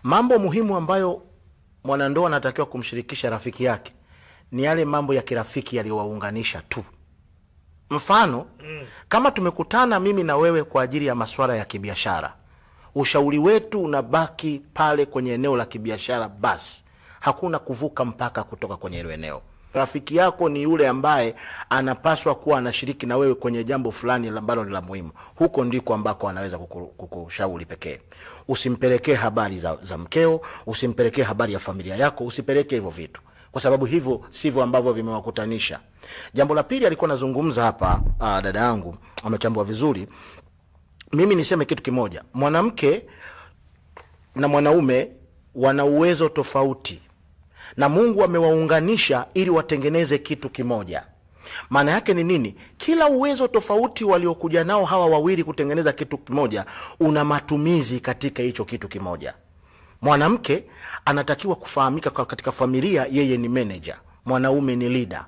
Mambo muhimu ambayo mwanandoa anatakiwa kumshirikisha rafiki yake ni yale mambo ya kirafiki yaliyowaunganisha tu. Mfano, kama tumekutana mimi na wewe kwa ajili ya masuala ya kibiashara, ushauri wetu unabaki pale kwenye eneo la kibiashara basi. Hakuna kuvuka mpaka kutoka kwenye hilo eneo. Rafiki yako ni yule ambaye anapaswa kuwa anashiriki na wewe kwenye jambo fulani ambalo ni la muhimu. Huko ndiko ambako anaweza kukushauri pekee. Usimpelekee habari za mkeo, usimpelekee habari ya familia yako, usipeleke hivyo vitu, kwa sababu hivyo sivyo ambavyo vimewakutanisha. Jambo la pili alikuwa anazungumza hapa dada yangu, amechambua vizuri. Mimi niseme kitu kimoja. Mwanamke na mwanaume wana uwezo tofauti, na Mungu amewaunganisha ili watengeneze kitu kimoja. Maana yake ni nini? Kila uwezo tofauti waliokuja nao hawa wawili kutengeneza kitu kimoja una matumizi katika hicho kitu kimoja. Mwanamke anatakiwa kufahamika katika familia, yeye ni manager, mwanaume ni leader.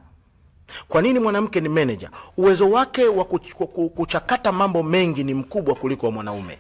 Kwa nini mwanamke ni manager? Uwezo wake wa kuchakata mambo mengi ni mkubwa kuliko mwanaume.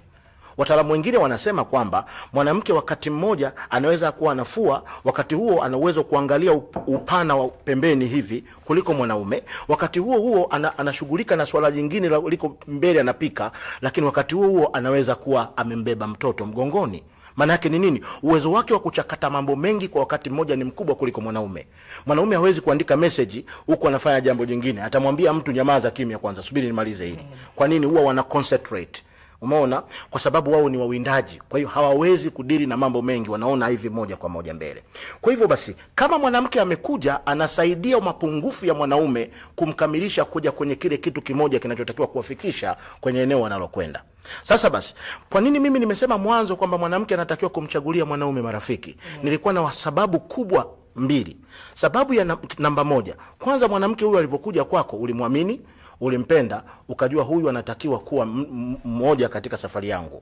Wataalamu wengine wanasema kwamba mwanamke wakati mmoja anaweza kuwa anafua, wakati huo ana uwezo kuangalia upana wa pembeni hivi kuliko mwanaume. Wakati huo anashughulika na swala jingine liko mbele, anapika, lakini wakati huo anaweza kuwa amembeba mtoto mgongoni. Maana yake ni nini? Uwezo wake wa kuchakata mambo mengi kwa wakati mmoja ni mkubwa kuliko mwanaume. Mwanaume hawezi kuandika message huko anafanya jambo jingine. Atamwambia mtu nyamaza kimya kwanza, subiri nimalize hili. Kwa nini? Huwa wana concentrate. Umeona? Kwa sababu wao ni wawindaji. Kwa hiyo hawawezi kudili na mambo mengi, wanaona hivi moja kwa moja mbele. Kwa hivyo basi, kama mwanamke amekuja anasaidia mapungufu ya mwanaume kumkamilisha kuja kwenye kile kitu kimoja kinachotakiwa kuwafikisha kwenye eneo analokwenda. Sasa basi, kwa nini mimi nimesema mwanzo kwamba mwanamke anatakiwa kumchagulia mwanaume marafiki? Nilikuwa na sababu kubwa mbili. Sababu ya namba moja, kwanza mwanamke huyu alipokuja kwako ulimwamini, ulimpenda, ukajua huyu anatakiwa kuwa mmoja katika safari yangu.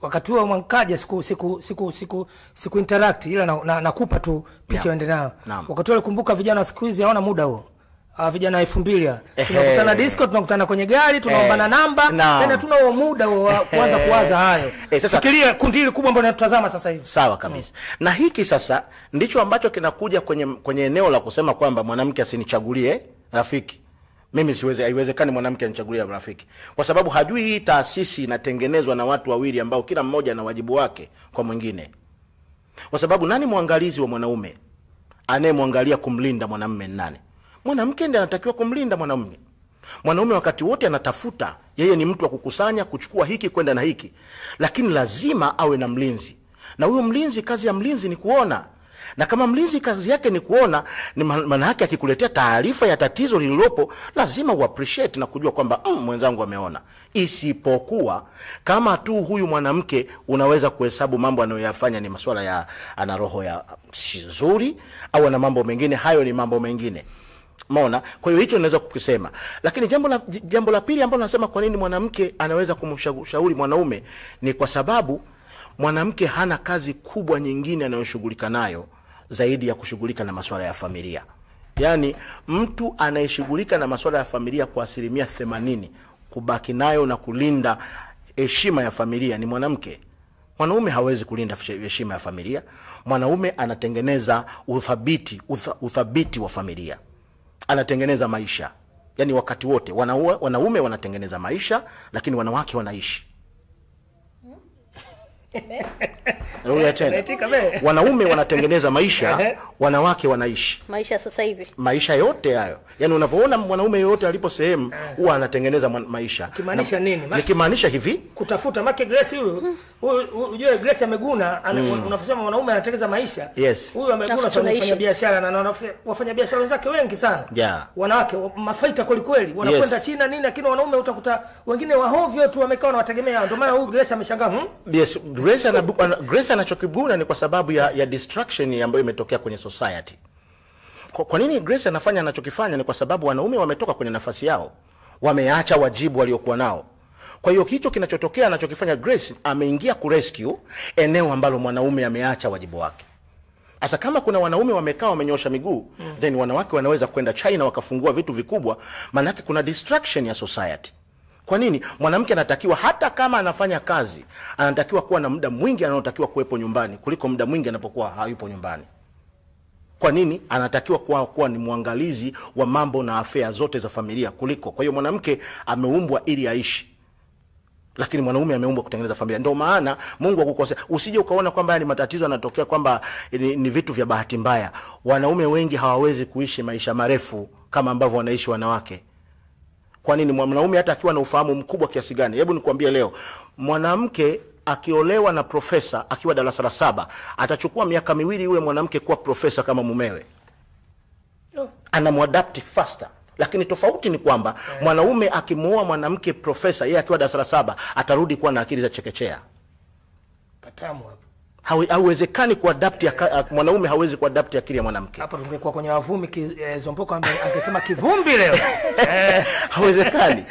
Wakati huo mwankaja siku interact, ila nakupa tu picha uende nao. Wakati huo kumbuka vijana siku hizi hawana muda huo. Vijana 2000 tunakutana disco, tunakutana kwenye gari, tunaombana namba, tena tuna huo muda wa kuanza kuwaza hayo. Sasa fikiria kundi hili kubwa ambalo tunatazama sasa hivi. Sawa kabisa. Na hiki sasa ndicho ambacho kinakuja kwenye eneo la kusema kwamba mwanamke asinichagulie rafiki. Mimi siwezi, haiwezekani mwanamke anichagulie rafiki. Kwa sababu hajui hii taasisi inatengenezwa na watu wawili ambao kila mmoja ana wajibu wake kwa mwingine. Kwa sababu nani mwangalizi wa mwanaume? Anayemwangalia kumlinda mwanamume nani? Mwanamke ndiye anatakiwa kumlinda mwanamume. Mwanaume wakati wote anatafuta, yeye ni mtu wa kukusanya, kuchukua hiki kwenda na hiki. Lakini lazima awe na mlinzi. Na huyo mlinzi, kazi ya mlinzi ni kuona. Na kama mlinzi kazi yake ni kuona, ni maana yake akikuletea taarifa ya tatizo lililopo, lazima uappreciate na kujua kwamba mwenzangu ameona. Isipokuwa kama tu huyu mwanamke unaweza kuhesabu mambo anayoyafanya ni masuala ya ana roho ya nzuri au ana mambo mengine, hayo ni mambo mengine. Umeona? Kwa hiyo hicho naweza kukisema. Lakini jambo la pili ambalo nasema kwa nini mwanamke anaweza kumshauri mwanaume ni kwa sababu mwanamke hana kazi kubwa nyingine anayoshughulika nayo zaidi ya kushughulika na masuala ya familia. Yaani mtu anayeshughulika na masuala ya familia kwa 80% kubaki nayo na kulinda heshima ya familia ni mwanamke. Mwanaume hawezi kulinda heshima ya familia. Mwanaume anatengeneza uthabiti wa familia. Anatengeneza maisha. Yaani wakati wote wanaume wanatengeneza maisha, lakini wanawake wanaishi. Wanaume wanatengeneza maisha, wanawake wanaishi. Maisha sasa hivi. Maisha yote hayo. Yaani unavyoona mwanaume yote alipo sehemu huwa anatengeneza maisha. Kimaanisha nini? Nikimaanisha hivi, kutafuta make Grace huyu. Unajua Grace ameguna, unafanya mwanaume anatengeneza maisha. Yes. Huyu ameguna sana kufanya biashara na wafanya biashara wenzake wengi sana. Yeah. Wanawake mafaita kweli wanakwenda China nini, lakini wanaume utakuta wengine wahovyo tu wamekaa na wategemea. Ndio maana huyu Grace ameshangaa. Yes, Grace anachokibuna ni kwa sababu ya distraction ambayo imetokea kwenye society. Kwa nini Grace anafanya anachokifanya? Ni kwa sababu wanaume wametoka kwenye nafasi yao, wameacha wajibu waliokuwa nao. Kwa hiyo hicho kinachotokea anachokifanya Grace, ameingia kurescue eneo ambalo mwanaume ameacha wajibu wake. Asa kama kuna wanaume wamekaa wamenyosha miguu, then wanawake wanaweza kwenda China wakafungua vitu vikubwa, maana yake kuna distraction ya society. Kwa nini? Mwanamke anatakiwa hata kama anafanya kazi, anatakiwa kuwa na muda mwingi anaotakiwa kuwepo nyumbani kuliko muda mwingi anapokuwa hayupo nyumbani. Kwa nini? Anatakiwa kuwa ni mwangalizi wa mambo na afea zote za familia kuliko. Kwa hiyo mwanamke ameumbwa ili aishi, lakini mwanaume ameumbwa kutengeneza familia. Ndio maana Mungu akukosea. Usije ukaona kwamba ni matatizo yanatokea kwamba ni vitu vya bahati mbaya. Wanaume wengi hawawezi kuishi maisha marefu kama ambavyo wanaishi wanawake. Kwa nini? Mwanaume hata akiwa na ufahamu mkubwa kiasi gani, hebu nikwambie leo, mwanamke akiolewa na profesa akiwa darasa la 7, atachukua miaka 2 yule mwanamke kuwa profesa kama mumewe. Anamuadapt faster. Lakini tofauti ni kwamba mwanaume akimuoa mwanamke profesa, yeye akiwa darasa la 7, atarudi kuwa na akili za chekechea. Patamu hapo. Hauwezekani kuadapt mwanaume hawezi kuadapt akili ya mwanamke. Hapa tungekuwa kwenye wavumi Zomboko angesema kivumbi leo. Hauwezekani.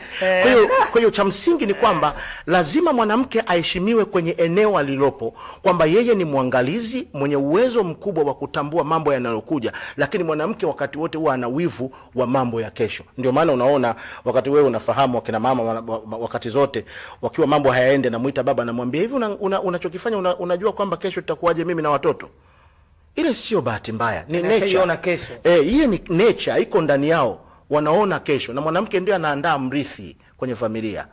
Kwa hiyo cha msingi ni kwamba lazima mwanamke aheshimiwe kwenye eneo alilopo, kwamba yeye ni mwangalizi mwenye uwezo mkubwa wa kutambua mambo yanayokuja, lakini mwanamke wakati wote huwa ana wivu wa mambo ya kesho. Ndio maana unaona wakati wewe unafahamu wakina mama wakati zote wakiwa mambo hayaende, na muita baba, namwambia hivi, unachokifanya unajua kwamba kesho tutakuwaje mimi na watoto? Ile sio bahati mbaya, ni nature. Hiyo ni nature, iko ndani yao, wanaona kesho. Na mwanamke ndio anaandaa mrithi kwenye familia.